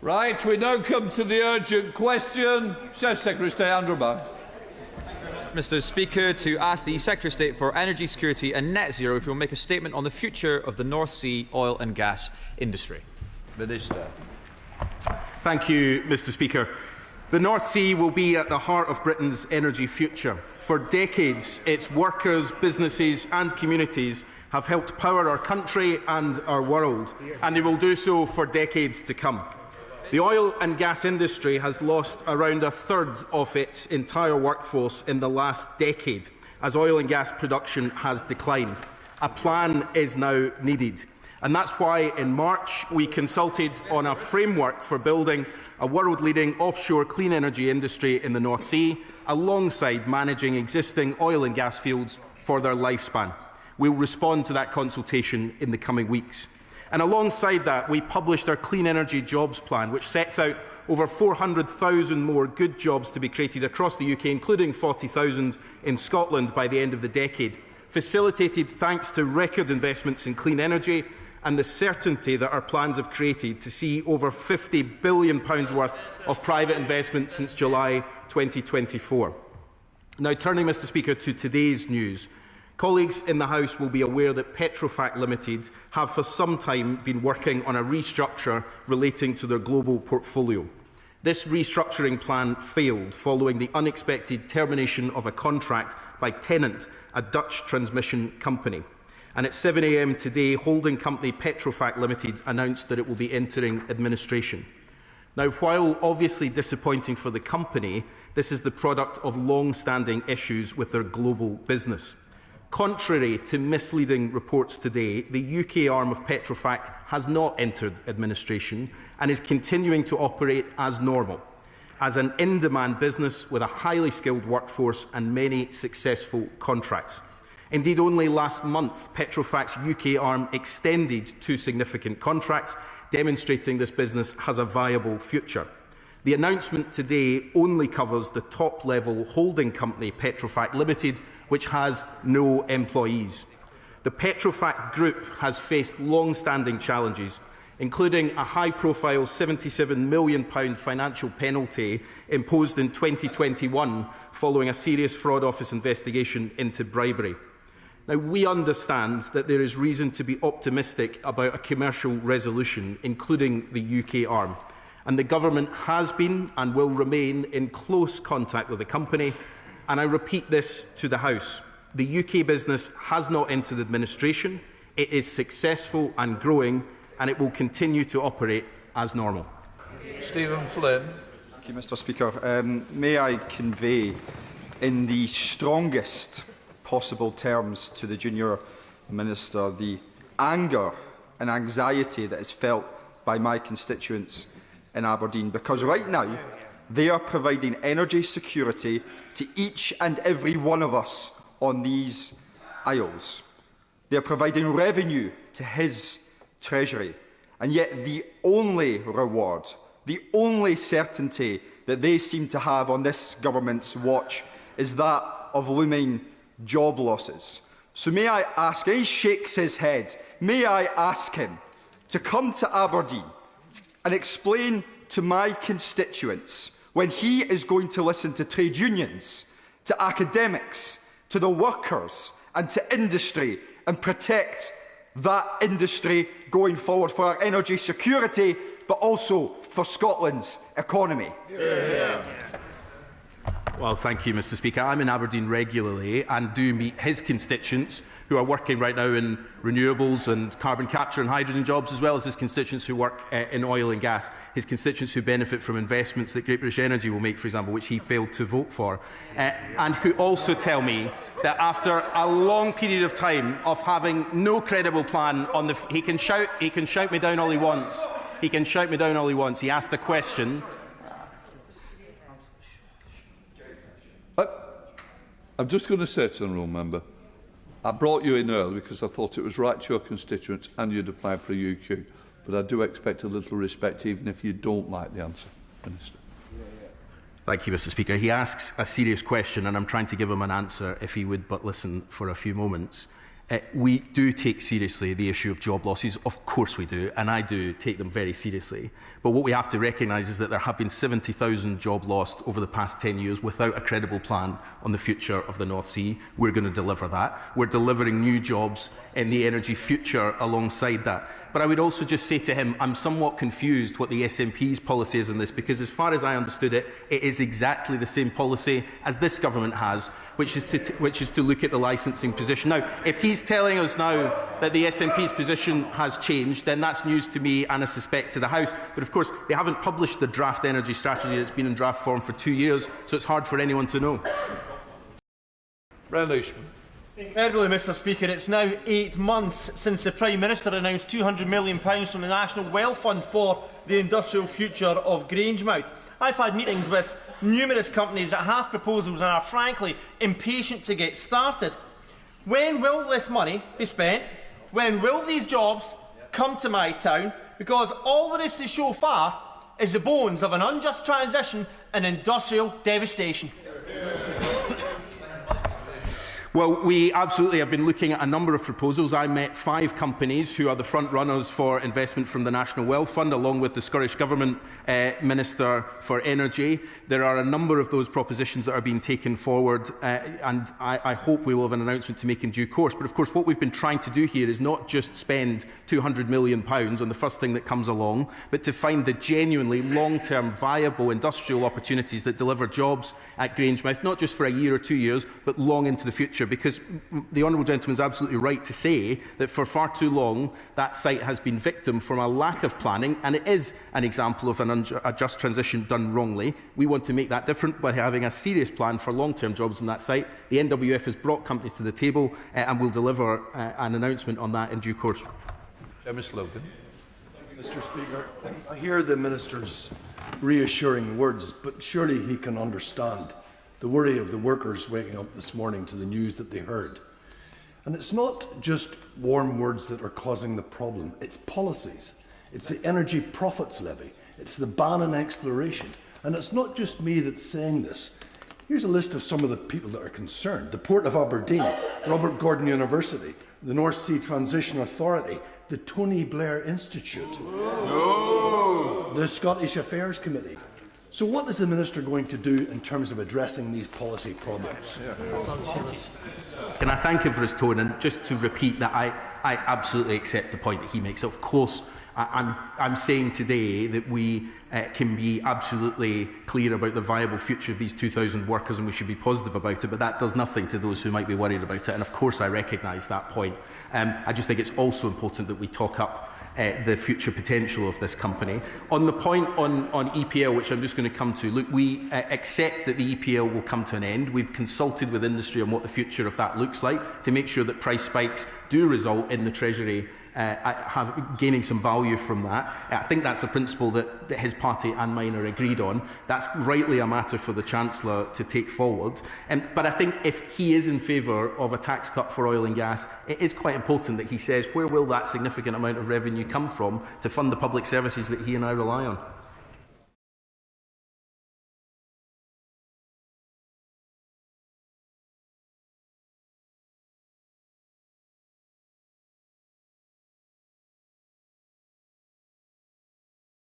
Right, we now come to the urgent question. Secretary of State Andrew Barr. Mr Speaker, to ask the Secretary of State for Energy Security and Net Zero if he will make a statement on the future of the North Sea oil and gas industry. Minister. Thank you, Mr Speaker. The North Sea will be at the heart of Britain's energy future. For decades, its workers, businesses and communities have helped power our country and our world, and they will do so for decades to come. The oil and gas industry has lost around a third of its entire workforce in the last decade, as oil and gas production has declined. A plan is now needed. And that's why in March we consulted on a framework for building a world-leading offshore clean energy industry in the North Sea, alongside managing existing oil and gas fields for their lifespan. We will respond to that consultation in the coming weeks. And alongside that, we published our Clean Energy Jobs Plan, which sets out over 400,000 more good jobs to be created across the UK, including 40,000 in Scotland by the end of the decade, facilitated thanks to record investments in clean energy and the certainty that our plans have created to see over £50 billion worth of private investment since July 2024. Now, turning, Mr Speaker, to today's news. Colleagues in the House will be aware that Petrofac Limited have for some time been working on a restructure relating to their global portfolio. This restructuring plan failed following the unexpected termination of a contract by Tennant, a Dutch transmission company. And at 7 a.m. today, holding company Petrofac Limited announced that it will be entering administration. Now, while obviously disappointing for the company, this is the product of long-standing issues with their global business. Contrary to misleading reports today, the UK arm of Petrofac has not entered administration and is continuing to operate as normal, as an in-demand business with a highly skilled workforce and many successful contracts. Indeed, only last month, Petrofac's UK arm extended 2 significant contracts, demonstrating this business has a viable future. The announcement today only covers the top-level holding company, Petrofac Limited, which has no employees. The Petrofac Group has faced long-standing challenges, including a high-profile £77 million financial penalty imposed in 2021 following a serious fraud office investigation into bribery. Now, we understand that there is reason to be optimistic about a commercial resolution, including the UK arm, and the Government has been and will remain in close contact with the company. And I repeat this to the House. The UK business has not entered administration. It is successful and growing, and it will continue to operate as normal. Stephen Flynn. Thank you, Mr Speaker. May I convey in the strongest possible terms to the Junior Minister the anger and anxiety that is felt by my constituents in Aberdeen, because right now they are providing energy security to each and every one of us on these isles. They are providing revenue to his treasury, and yet the only reward, the only certainty that they seem to have on this government's watch is that of looming job losses. So may I ask, and he shakes his head, may I ask him to come to Aberdeen and explain to my constituents when he is going to listen to trade unions, to academics, to the workers and to industry, and protect that industry going forward for our energy security, but also for Scotland's economy. Yeah. Well, thank you, Mr Speaker. I'm in Aberdeen regularly and do meet his constituents who are working right now in renewables and carbon capture and hydrogen jobs, as well as his constituents who work in oil and gas, his constituents who benefit from investments that Great British Energy will make, for example, which he failed to vote for, and who also tell me that after a long period of time of having no credible plan on the... He can shout me down all he wants. He can shout me down all he wants. He asked a question. I'm just going to say to the honourable member, I brought you in early because I thought it was right to your constituents and you'd applied for a UQ. But I do expect a little respect, even if you don't like the answer, Minister. Thank you, Mr Speaker. He asks a serious question and I'm trying to give him an answer if he would but listen for a few moments. we do take seriously the issue of job losses. Of course we do, and I do take them very seriously. But what we have to recognise is that there have been 70,000 jobs lost over the past 10 years without a credible plan on the future of the North Sea. We're going to deliver that. We're delivering new jobs in the energy future alongside that. But I would also just say to him, I'm somewhat confused what the SNP's policy is on this, because as far as I understood it, it is exactly the same policy as this government has, which is to look at the licensing position. Now, if he's telling us now that the SNP's position has changed, then that's news to me and I suspect to the House. But of course, they haven't published the draft energy strategy that's been in draft form for 2 years, so it's hard for anyone to know. Incredibly, Mr Speaker, it's now 8 months since the Prime Minister announced £200 million from the National Wealth Fund for the industrial future of Grangemouth. I've had meetings with numerous companies that have proposals and are frankly impatient to get started. When will this money be spent? When will these jobs come to my town? Because all there is to show far is the bones of an unjust transition and industrial devastation. Well, we absolutely have been looking at a number of proposals. I met 5 companies who are the front runners for investment from the National Wealth Fund, along with the Scottish Government Minister for Energy. There are a number of those propositions that are being taken forward, and I hope we will have an announcement to make in due course. But of course, what we've been trying to do here is not just spend £200 million on the first thing that comes along, but to find the genuinely long-term viable industrial opportunities that deliver jobs at Grangemouth, not just for a year or 2 years, but long into the future. Because the honourable gentleman is absolutely right to say that for far too long that site has been victim from a lack of planning, and it is an example of an unjust transition done wrongly. We want to make that different by having a serious plan for long-term jobs on that site. The NWF has brought companies to the table and will deliver an announcement on that in due course. Mr. Logan. Mr. Speaker, I hear the Minister's reassuring words, but surely he can understand the worry of the workers waking up this morning to the news that they heard. And it's not just warm words that are causing the problem, it's policies. It's the energy profits levy, it's the ban on exploration. And it's not just me that's saying this. Here's a list of some of the people that are concerned. The Port of Aberdeen, Robert Gordon University, the North Sea Transition Authority, the Tony Blair Institute, the Scottish Affairs Committee. So what is the Minister going to do in terms of addressing these policy problems? Can I thank him for his tone, and just to repeat that I absolutely accept the point that he makes. Of course, I'm saying today that we can be absolutely clear about the viable future of these 2,000 workers, and we should be positive about it, but that does nothing to those who might be worried about it, and of course I recognise that point. I just think it's also important that we talk up the future potential of this company. On the point on EPL, which I'm just going to come to, look, we accept that the EPL will come to an end. We've consulted with industry on what the future of that looks like to make sure that price spikes do result in the Treasury gaining some value from that. I think that's a principle that his party and mine are agreed on. That's rightly a matter for the Chancellor to take forward. But I think if he is in favour of a tax cut for oil and gas, it is quite important that he says where will that significant amount of revenue come from to fund the public services that he and I rely on.